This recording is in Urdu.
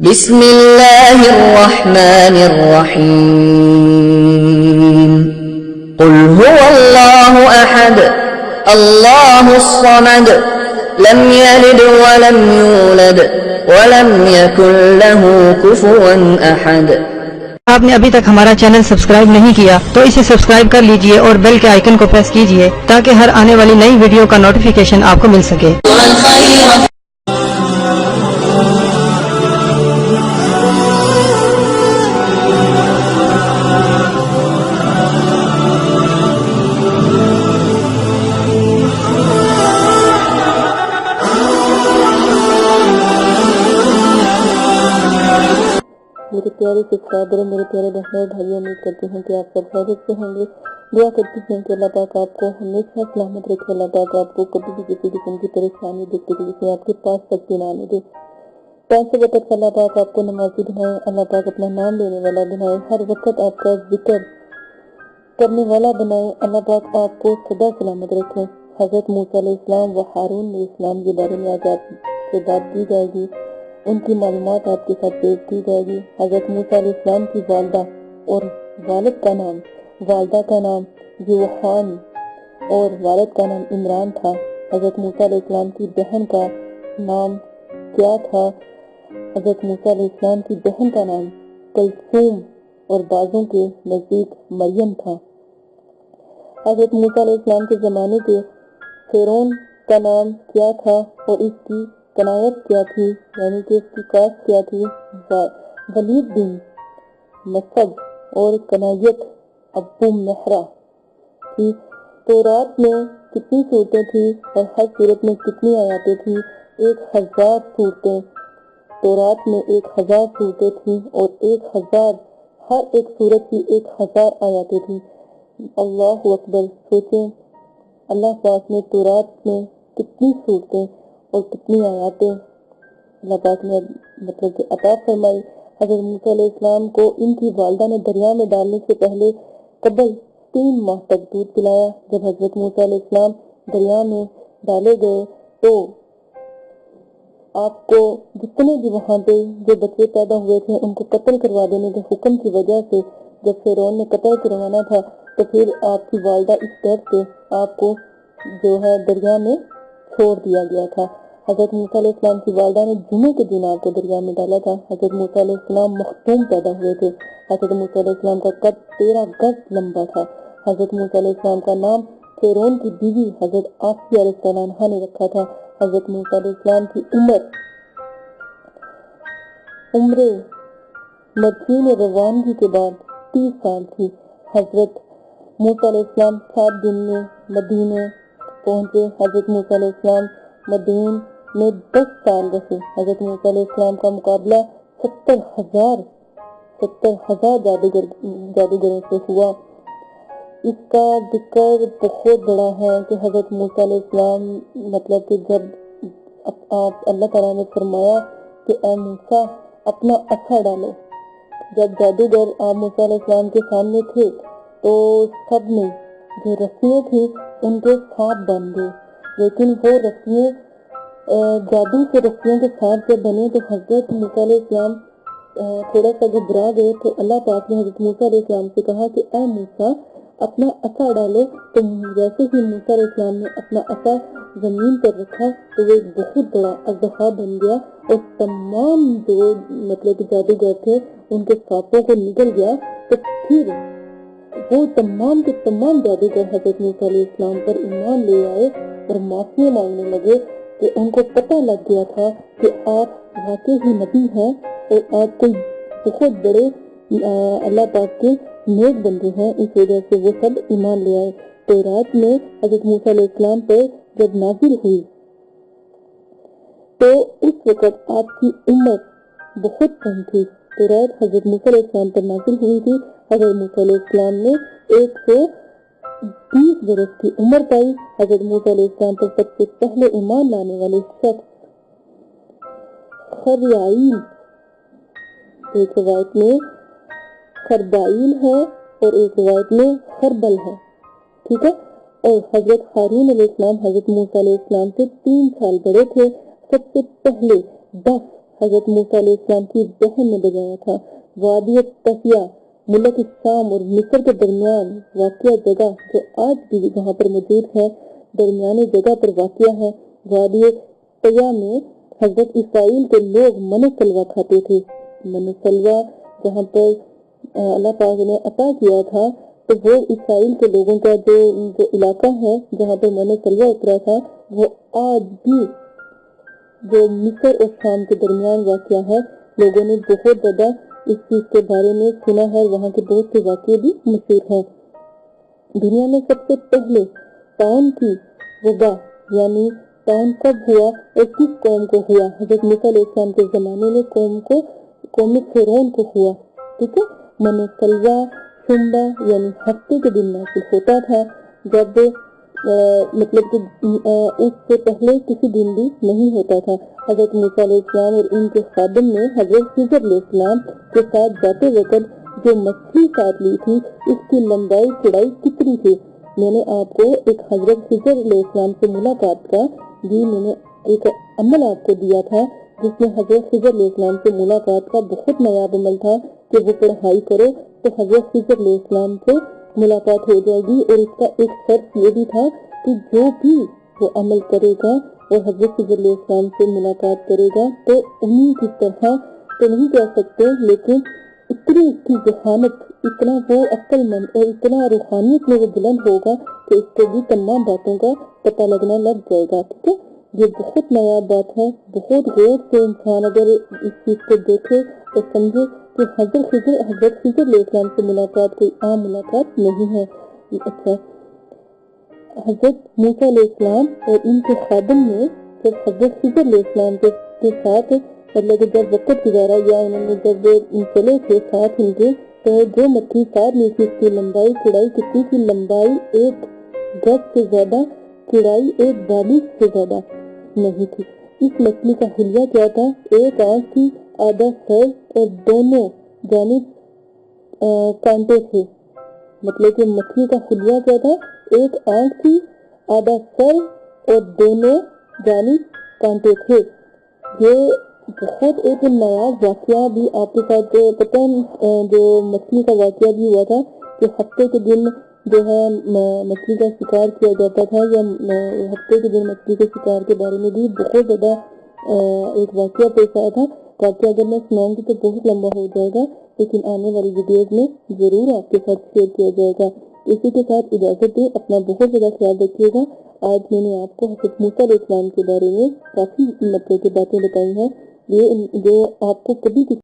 بسم اللہ الرحمن الرحیم قل هو اللہ احد اللہ الصمد لم یلد ولم یولد ولم یکن له کفوا احد۔ آپ نے ابھی تک ہمارا چینل سبسکرائب نہیں کیا تو اسے سبسکرائب کر لیجئے اور بیل کے آئیکن کو پریس کیجئے تاکہ ہر آنے والی نئی ویڈیو کا نوٹیفیکیشن آپ کو مل سکے۔ میرے پیارے سبسکرائبر، میرے پیارے بہنوں اور بھائیوں، امید کرتی ہوں کہ آپ سب خیریت سے ہوں گے۔ دعا کرتی ہوں کہ اللہ پاک آپ کو ہمیشہ سلامت رکھے، اللہ پاک آپ کو کبھی بھی کسی قسم کی پریشانی دیکھتے ہوئے جسے آپ کے پاس تک بھی نہ آنے دے۔ پیسے وقت اللہ پاک آپ کو نمازی بنائے، اللہ پاک اپنا نام لینے والا بنائے، ہر وقت آپ کا ذکر کرنے والا بنائے، اللہ پاک آپ کو سدا سلامت رکھے۔ حضرت موسیٰ علیہ السلام و ہارون علیہ السلام کے بارے میں آج آپ سے بات کی جائے گی، ان کی معلومات آپ کے ساتھ پیش کی جائے گی۔ حضرت موسیٰ علیہ السلام کی والدہ اور والد کا نام، والدہ کا نام یوحان اور والد کا نام عمران تھا۔ حضرت موسیٰ علیہ السلام کی بہن کا نام کیا تھا؟ حضرت موسیٰ علیہ السلام کی بہن کا نام کلثوم اور بعضوں کے نزدیک مریم تھا۔ حضرت موسیٰ علیہ السلام کے زمانے کے فرعون کا نام کیا تھا اور اس کی کنایت کیا تھی، یعنی کہ اس کی کاسٹ کیا تھی؟ ولید بن مسعود اور کنایت ابو مہرہ تھی۔ تورات میں کتنی صورتیں تھیں اور ہر صورت میں کتنی آیاتیں تھیں؟ 1000 صورتیں۔ تورات میں 1000 صورتیں تھیں اور 1000 ہر ایک صورت کی 1000 آیاتیں تھیں۔ اللہ اکبر! سوچیں اللہ پاک نے تورات میں کتنی صورتیں اور کتنی آیاتیں اللہ پاک نے مطلب کہ عطا فرمائی۔ حضرت موسیٰ علیہ السلام کو ان کی والدہ نے دریا میں ڈالنے سے پہلے قبل 3 ماہ تک دودھ پلایا۔ جب حضرت موسیٰ علیہ السلام دریا میں ڈالے گئے تو آپ کو جتنے بھی وہاں پہ جو بچے پیدا ہوئے تھے ان کو قتل کروا دینے کے حکم کی وجہ سے جب فرعون نے قتل کروانا تھا تو پھر آپ کی والدہ اس ڈر سے آپ کو جو ہے دریا میں چھوڑ دیا گیا تھا۔ حضرت موسیٰ علیہ السلام کی والدہ نے جمعے کے دن آپ کو دریا میں ڈالا تھا۔ حضرت موسیٰ علیہ السلام مختوم پیدا ہوئے تھے۔ حضرت موسیٰ علیہ السلام کا قد 13 گز لمبا تھا۔ حضرت موسیٰ علیہ السلام کا نام فرعون کی بیوی حضرت آسیہ علیہ السلام نے رکھا تھا۔ حضرت موسیٰ علیہ السلام کی عمر مدفون روانگی کے بعد 30 سال تھی۔ حضرت موسیٰ علیہ السلام 7 دن میں مدینے پہنچے۔ حضرت موسیٰ علیہ السلام مدین میں 10 سال رہے۔ حضرت موسیٰ علیہ السلام کا مقابلہ 70,000 جادوگروں سے ہوا۔ اس کا ذکر بہت بڑا ہے کہ حضرت موسیٰ علیہ السلام مطلب کہ جب آپ اللہ تعالیٰ نے فرمایا کہ اے موسیٰ اپنا عصا ڈالو، جب جادوگر آپ موسیٰ علیہ السلام کے سامنے تھے تو سب نے جو رسیاں تھیں ان کے ساتھ بن گئے، لیکن وہ رسیاں جادو سے رسیوں کے ساتھ جب بنے تو حضرت موسیٰ علیہ السلام تھوڑا سا گھبرا گئے۔ تو اللہ پاک نے حضرت موسیٰ علیہ السلام سے کہا کہ اے موسیٰ اپنا عصا ڈالو۔ تو جیسے ہی موسیٰ علیہ السلام نے اپنا عصا زمین پر رکھا تو وہ ایک بہت بڑا اژدہا بن گیا اور تمام جو مطلب جادوگر تھے ان کے سانپوں کو نگل گیا۔ تو پھر وہ تمام کے تمام جادوگر حضرت موسیٰ علیہ السلام پر ایمان لے آئے اور معافی مانگنے لگے کہ ان کو پتہ لگ گیا تھا کہ آپ واقعی ہی نبی ہیں اور آپ کوئی بہت بڑے اللہ پاک کے نیک بندے ہیں، اس وجہ سے وہ سب ایمان لے آئے۔ تورات میں حضرت موسیٰ علیہ السلام پر جب نازل ہوئی تو اس وقت آپ کی عمر بہت کم تھی۔ تورات حضرت موسیٰ علیہ السلام پر نازل ہوئی تھی۔ حضرت موسیٰ علیہ السلام نے 120 برس کی عمر پائی۔ حضرت موسیٰ علیہ السلام پر سب سے پہلے ایمان لانے والے شخص خریائیل، ایک روایت میں خربائیل ہے اور ایک روایت میں خربل ہے، ٹھیک ہے۔ اور حضرت ہارون علیہ السلام حضرت موسیٰ علیہ السلام سے 3 سال بڑے تھے۔ سب سے پہلے 10 حضرت موسیٰ علیہ السلام کی بہن نے بجایا تھا۔ وادی تفیہ ملک شام اور مصر کے درمیان واقع جگہ جو آج بھی وہاں پر موجود ہے، درمیانی جگہ پر واقع ہے۔ وادی تفیہ میں حضرت اسرائیل کے لوگ من سلوا کھاتے تھے۔ من سلوا جہاں پر اللہ پاک نے عطا کیا تھا، تو وہ اسرائیل کے لوگوں کا جو علاقہ ہے جہاں پر من سلوا اترا تھا، وہ آج بھی جو مصر اور شام کے درمیان واقع ہے۔ لوگوں نے بہت زیادہ اس چیز کے بارے میں سنا ہے، وہاں کے بہت سے واقعے بھی مشہور ہیں۔ دنیا میں سب سے پہلے طاعون کی وبا یعنی طاعون کب ہوا اور کس قوم کو ہوا؟ حضرت موسیٰ علیہ السلام کے زمانے میں قوم فرعون کو ہوا، ٹھیک ہے۔ من سلوا شمبا یعنی ہفتے کے دن نازل ہوتا تھا، جب مطلب کہ اس سے پہلے کسی دن بھی نہیں ہوتا تھا۔ حضرت موسیٰ علیہ السلام اور ان کے خادم نے حضرت خضر علیہ السلام کے ساتھ جاتے وقت جو مچھلی ساتھ لی تھی، اس کی لمبائی چوڑائی کتنی تھی؟ میں نے آپ کو ایک حضرت خضر علیہ السلام سے ملاقات کا بھی میں نے ایک عمل آپ کو دیا تھا، جس میں حضرت خضر علیہ السلام سے ملاقات کا بہت نایاب عمل تھا کہ وہ پڑھائی کرو تو حضرت خضر علیہ السلام سے ملاقات ہو جائے گی۔ اور اس کا ایک شرط یہ بھی تھا کہ جو بھی وہ عمل کرے گا اور حضرت خضر علیہ السلام سے ملاقات کرے گا تو انہیں کی طرح تو نہیں کہہ سکتے، لیکن اتنی اس کی ذہانت، اتنا وہ عقل مند اور اتنا روحانیت میں وہ بلند ہوگا کہ اس کو بھی تمام باتوں کا پتہ لگنا لگ جائے گا، ٹھیک ہے۔ یہ بہت نایاب بات ہے، بہت غور سے انسان اگر اس چیز کو دیکھے تو سمجھے کہ حضرت خضر علیہ السلام سے ملاقات کوئی عام ملاقات نہیں ہے۔ اچھا، حضرت موسیٰ علیہ السلام اور ان کے خادم نے جب حضرت خضر علیہ السلام کے ساتھ مطلب کہ جب وقت گزارا یا انہوں نے جب چلے تھے ساتھ ان کے، تو جو مچھلی ساتھ لی تھی اس کی لمبائی چوڑائی کتنی تھی؟ لمبائی 1 گز سے زیادہ، چوڑائی 1 بالش سے زیادہ نہیں تھی۔ اس مچھلی کا حلیہ کیا تھا؟ 1 آنکھ تھی، آدھا سر اور دونوں جانب کانٹے تھے۔ مطلب کہ مچھلی کا حلیہ کیا تھا؟ 1 آنکھ تھی، آدھا سر اور دونوں جانب کانٹے تھے۔ یہ بہت ایک نایاب واقعہ بھی آپ کے ساتھ پتہ جو مچھلی کا واقعہ بھی ہوا تھا کہ ہفتے کے دن جو ہے مچھلی کا شکار کیا جاتا تھا، یا ہفتے کے دن مچھلی کے شکار کے بارے میں بھی بہت زیادہ ایک واقعہ پیش آیا تھا۔ واقعہ اگر میں سناؤں گی تو بہت لمبا ہو جائے گا، لیکن آنے والی ویڈیوز میں ضرور آپ کے ساتھ شیئر کیا جائے گا۔ اسی کے ساتھ اجازت دیں، اپنا بہت زیادہ خیال رکھیے گا۔ آج میں نے آپ کو حضرت موسیٰ علیہ السلام کے بارے میں کافی مطلب کی باتیں بتائی ہیں، یہ جو آپ کو کبھی